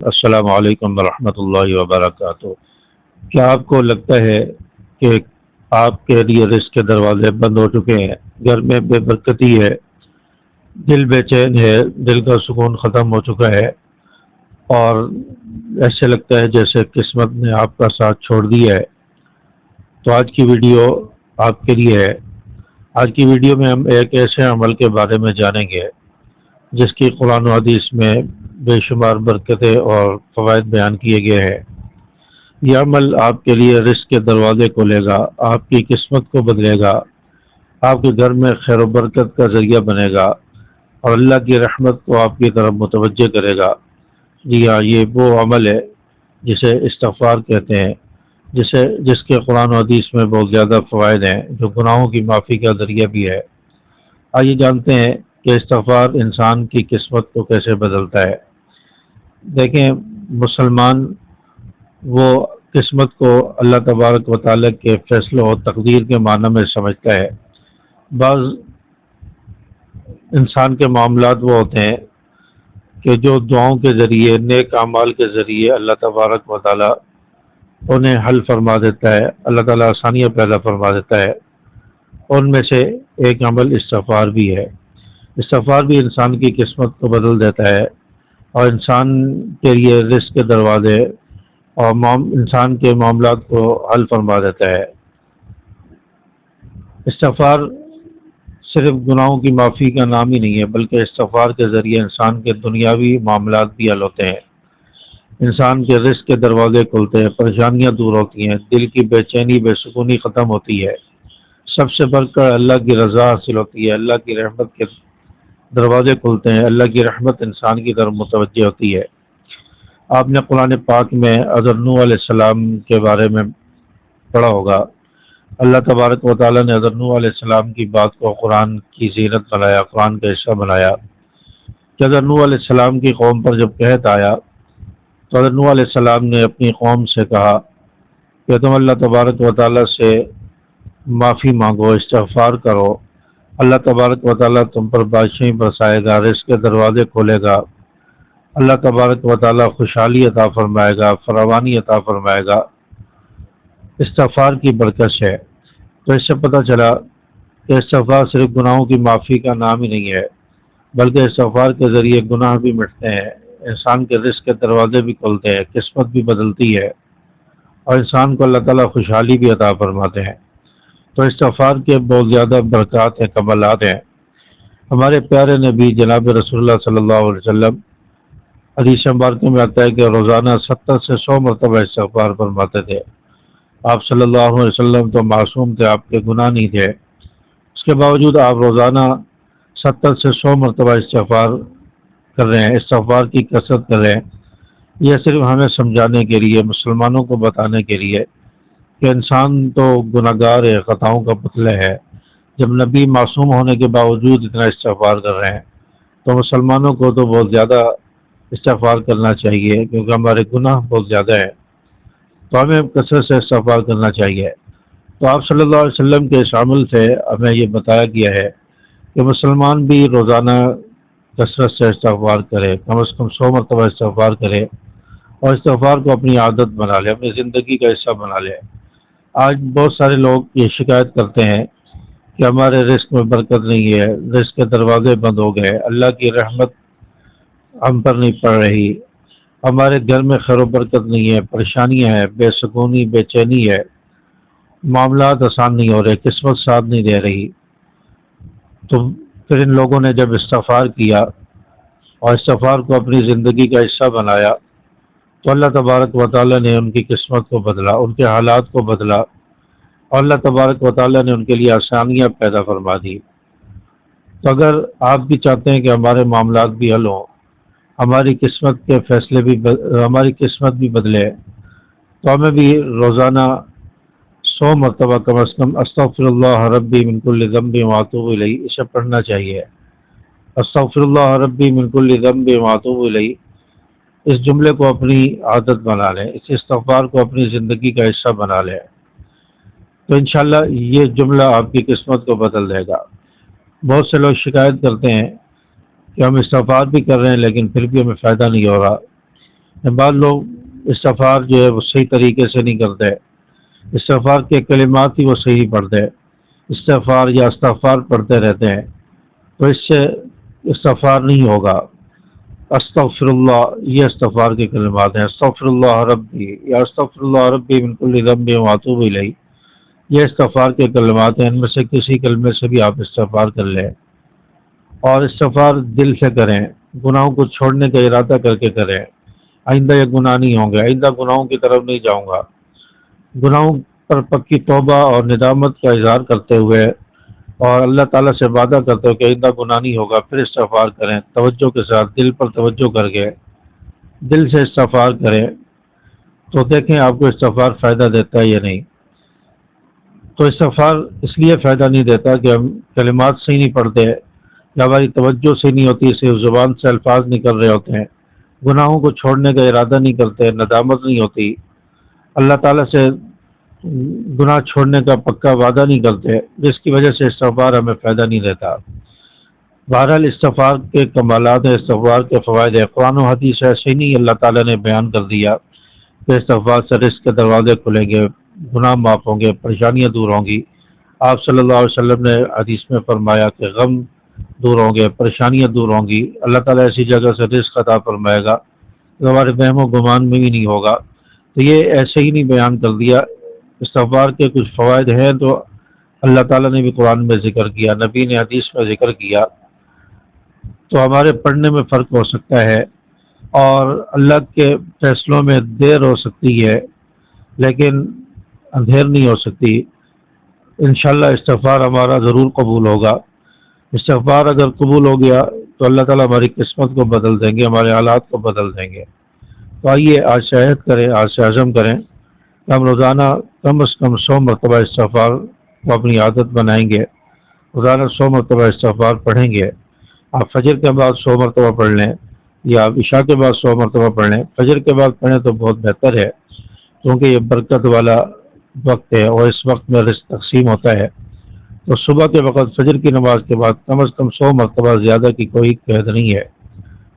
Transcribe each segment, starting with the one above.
السلام علیکم ورحمۃ اللہ وبرکاتہ۔ کیا آپ کو لگتا ہے کہ آپ کے لیے رزق کے دروازے بند ہو چکے ہیں؟ گھر میں بے برکتی ہے، دل بے چین ہے، دل کا سکون ختم ہو چکا ہے، اور ایسے لگتا ہے جیسے قسمت نے آپ کا ساتھ چھوڑ دیا ہے؟ تو آج کی ویڈیو آپ کے لیے ہے۔ آج کی ویڈیو میں ہم ایک ایسے عمل کے بارے میں جانیں گے جس کی قرآن و حدیث میں بے شمار برکتیں اور فوائد بیان کیے گئے ہیں۔ یہ عمل آپ کے لیے رزق کے دروازے کھولے گا، آپ کی قسمت کو بدلے گا، آپ کے گھر میں خیر و برکت کا ذریعہ بنے گا، اور اللہ کی رحمت کو آپ کی طرف متوجہ کرے گا۔ جی ہاں، یہ وہ عمل ہے جسے استغفار کہتے ہیں، جس کے قرآن و حدیث میں بہت زیادہ فوائد ہیں، جو گناہوں کی معافی کا ذریعہ بھی ہے۔ آئیے جانتے ہیں کہ استغفار انسان کی قسمت کو کیسے بدلتا ہے۔ دیکھیں، مسلمان وہ قسمت کو اللہ تبارک و تعالیٰ کے فیصلوں اور تقدیر کے معنی میں سمجھتا ہے۔ بعض انسان کے معاملات وہ ہوتے ہیں کہ جو دعاؤں کے ذریعے، نیک اعمال کے ذریعے اللہ تبارک و تعالیٰ انہیں حل فرما دیتا ہے، اللہ تعالیٰ آسانیاں پیدا فرما دیتا ہے۔ ان میں سے ایک عمل استغفار بھی ہے۔ استغفار بھی انسان کی قسمت کو بدل دیتا ہے، اور انسان کے لیے رزق کے دروازے اور انسان کے معاملات کو حل فرما دیتا ہے۔ استغفار صرف گناہوں کی معافی کا نام ہی نہیں ہے، بلکہ استغفار کے ذریعے انسان کے دنیاوی معاملات بھی حل ہوتے ہیں، انسان کے رزق کے دروازے کھلتے ہیں، پریشانیاں دور ہوتی ہیں، دل کی بے چینی، بے سکونی ختم ہوتی ہے، سب سے بڑھ کر اللہ کی رضا حاصل ہوتی ہے، اللہ کی رحمت کے دروازے کھلتے ہیں، اللہ کی رحمت انسان کی طرف متوجہ ہوتی ہے۔ آپ نے قرآن پاک میں حضرت نوح علیہ السلام کے بارے میں پڑھا ہوگا۔ اللہ تبارک و تعالیٰ نے حضرت نوح علیہ السلام کی بات کو قرآن کی زینت بنایا، قرآن کا حصہ بنایا کہ حضرت نوح علیہ السلام کی قوم پر جب قحط آیا تو حضرت نوح علیہ السلام نے اپنی قوم سے کہا کہ تم اللہ تبارک و تعالیٰ سے معافی مانگو، استغفار کرو، اللہ تبارک و تعالیٰ تم پر بارشیں برسائے گا، رزق کے دروازے کھولے گا، اللہ تبارک و تعالیٰ خوشحالی عطا فرمائے گا، فراوانی عطا فرمائے گا۔ استغفار کی برکت ہے۔ تو اس سے پتہ چلا کہ استغفار صرف گناہوں کی معافی کا نام ہی نہیں ہے، بلکہ استغفار کے ذریعے گناہ بھی مٹتے ہیں، انسان کے رزق کے دروازے بھی کھلتے ہیں، قسمت بھی بدلتی ہے، اور انسان کو اللہ تعالیٰ خوشحالی بھی عطا فرماتے ہیں۔ تو استغفار کے بہت زیادہ برکات ہیں، کمالات ہیں۔ ہمارے پیارے نبی جناب رسول اللہ صلی اللہ علیہ وسلم، حدیث مبارکہ میں آتا ہے کہ روزانہ 70 سے 100 مرتبہ استغفار فرماتے تھے۔ آپ صلی اللہ علیہ وسلم تو معصوم تھے، آپ کے گناہ نہیں تھے، اس کے باوجود آپ روزانہ 70 سے 100 مرتبہ استغفار کر رہے ہیں، استغفار کی کثرت کر رہے ہیں۔ یہ صرف ہمیں سمجھانے کے لیے، مسلمانوں کو بتانے کے لیے کہ انسان تو گناہ گار ہے، خطاؤں کا پتلہ ہے۔ جب نبی معصوم ہونے کے باوجود اتنا استغفار کر رہے ہیں تو مسلمانوں کو تو بہت زیادہ استغفار کرنا چاہیے، کیونکہ ہمارے گناہ بہت زیادہ ہیں، تو ہمیں کثرت سے استغفار کرنا چاہیے۔ تو آپ صلی اللہ علیہ وسلم کے اس عمل سے ہمیں یہ بتایا گیا ہے کہ مسلمان بھی روزانہ کثرت سے استغفار کرے، کم از کم 100 مرتبہ استغفار کرے، اور استغفار کو اپنی عادت بنا لے، اپنی زندگی کا حصہ بنا لے۔ آج بہت سارے لوگ یہ شکایت کرتے ہیں کہ ہمارے رزق میں برکت نہیں ہے، رزق کے دروازے بند ہو گئے، اللہ کی رحمت ہم پر نہیں پڑ رہی، ہمارے گھر میں خیر و برکت نہیں ہے، پریشانیاں ہیں، بے سکونی، بے چینی ہے، معاملات آسان نہیں ہو رہے، قسمت ساتھ نہیں دے رہی۔ تو پھر ان لوگوں نے جب استغفار کیا اور استغفار کو اپنی زندگی کا حصہ بنایا تو اللہ تبارک و تعالیٰ نے ان کی قسمت کو بدلا، ان کے حالات کو بدلا، اور اللہ تبارک و تعالیٰ نے ان کے لیے آسانیاں پیدا فرما دی۔ تو اگر آپ بھی چاہتے ہیں کہ ہمارے معاملات بھی حل ہوں، ہماری قسمت کے فیصلے بھی ہماری قسمت بھی بدلے، تو ہمیں بھی روزانہ 100 مرتبہ کم از کم استغفر اللہ ربی من کل ذنب واتوب الیہ اسے پڑھنا چاہیے۔ استغفر اللہ ربی من کل ذنب واتوب الیہ، اس جملے کو اپنی عادت بنا لیں، اس استغفار کو اپنی زندگی کا حصہ بنا لیں، تو انشاءاللہ یہ جملہ آپ کی قسمت کو بدل دے گا۔ بہت سے لوگ شکایت کرتے ہیں کہ ہم استغفار بھی کر رہے ہیں لیکن پھر بھی ہمیں فائدہ نہیں ہو رہا۔ بعض لوگ استغفار جو ہے وہ صحیح طریقے سے نہیں کرتے، استغفار کے کلمات ہی وہ صحیح پڑھتے، استغفار یا استغفار پڑھتے رہتے ہیں، تو اس سے استغفار نہیں ہوگا۔ استغفر اللہ، یہ استغفار کے کلمات ہیں، استغفر اللہ ربی یا استغفر اللہ ربی من کل ذنب واتوب الیہ، یہ استغفار کے کلمات ہیں، ان میں سے کسی کلمے سے بھی آپ استغفار کر لیں، اور استغفار دل سے کریں، گناہوں کو چھوڑنے کا ارادہ کر کے کریں، آئندہ یہ گناہ نہیں ہوں گے، آئندہ گناہوں کی طرف نہیں جاؤں گا، گناہوں پر پکی توبہ اور ندامت کا اظہار کرتے ہوئے اور اللہ تعالیٰ سے وعدہ کرتے ہوئے کہ آئندہ گناہ نہیں ہوگا، پھر استغفار کریں، توجہ کے ساتھ دل پر توجہ کر کے دل سے استغفار کریں، تو دیکھیں آپ کو استغفار فائدہ دیتا ہے یا نہیں۔ تو استغفار اس لیے فائدہ نہیں دیتا کہ ہم کلمات صحیح نہیں پڑھتے یا ہماری توجہ صحیح نہیں ہوتی، صرف زبان سے الفاظ نکل رہے ہوتے ہیں، گناہوں کو چھوڑنے کا ارادہ نہیں کرتے، ندامت نہیں ہوتی، اللہ تعالیٰ سے گناہ چھوڑنے کا پکا وعدہ نہیں کرتے، جس کی وجہ سے استغفار ہمیں فائدہ نہیں دیتا۔ بہرحال استغفار کے کمالات ہیں، استغفار کے فوائد ہیں، قرآن و حدیث ایسے نہیں اللہ تعالیٰ نے بیان کر دیا کہ استغفار سے رزق کے دروازے کھلیں گے، گناہ معاف ہوں گے، پریشانیاں دور ہوں گی۔ آپ صلی اللہ علیہ وسلم نے حدیث میں فرمایا کہ غم دور ہوں گے، پریشانیاں دور ہوں گی، اللہ تعالیٰ ایسی جگہ سے رزق عطا فرمائے گا جو ہمارے وہم و گمان میں بھی نہیں ہوگا۔ تو یہ ایسے ہی نہیں بیان کر دیا، استغفار کے کچھ فوائد ہیں تو اللہ تعالیٰ نے بھی قرآن میں ذکر کیا، نبی نے حدیث میں ذکر کیا، تو ہمارے پڑھنے میں فرق ہو سکتا ہے اور اللہ کے فیصلوں میں دیر ہو سکتی ہے، لیکن اندھیر نہیں ہو سکتی۔ انشاءاللہ استغفار ہمارا ضرور قبول ہوگا۔ استغفار اگر قبول ہو گیا تو اللہ تعالیٰ ہماری قسمت کو بدل دیں گے، ہمارے حالات کو بدل دیں گے۔ تو آئیے آج سے عہد کریں، آج سے عزم کریں کہ ہم روزانہ کم از کم 100 مرتبہ استغفار کو اپنی عادت بنائیں گے، روزانہ 100 مرتبہ استغفار پڑھیں گے۔ آپ فجر کے بعد 100 مرتبہ پڑھ لیں یا آپ عشاء کے بعد 100 مرتبہ پڑھ لیں، فجر کے بعد پڑھیں تو بہت بہتر ہے، کیونکہ یہ برکت والا وقت ہے اور اس وقت میں رزق تقسیم ہوتا ہے۔ تو صبح کے وقت فجر کی نماز کے بعد کم از کم 100 مرتبہ، زیادہ کی کوئی قید نہیں ہے،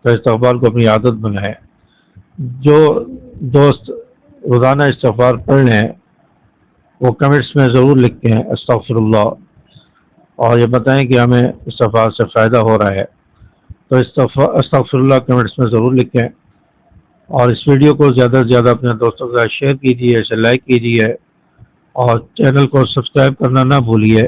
تو استغفار کو اپنی عادت بنائیں۔ جو دوست روزانہ استغفار پڑھ لیں وہ کمنٹس میں ضرور لکھیں استغفر اللہ، اور یہ بتائیں کہ ہمیں استغفار سے فائدہ ہو رہا ہے، تو استغفر اللہ کمنٹس میں ضرور لکھیں، اور اس ویڈیو کو زیادہ سے زیادہ اپنے دوستوں کے ساتھ شیئر کیجیے، اسے لائک کیجیے، اور چینل کو سبسکرائب کرنا نہ بھولیے،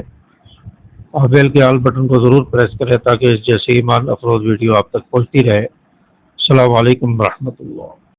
اور بیل کے آل بٹن کو ضرور پریس کریں تاکہ اس جیسی ایمان افروز ویڈیو آپ تک پہنچتی رہے۔ السلام علیکم ورحمۃ اللہ۔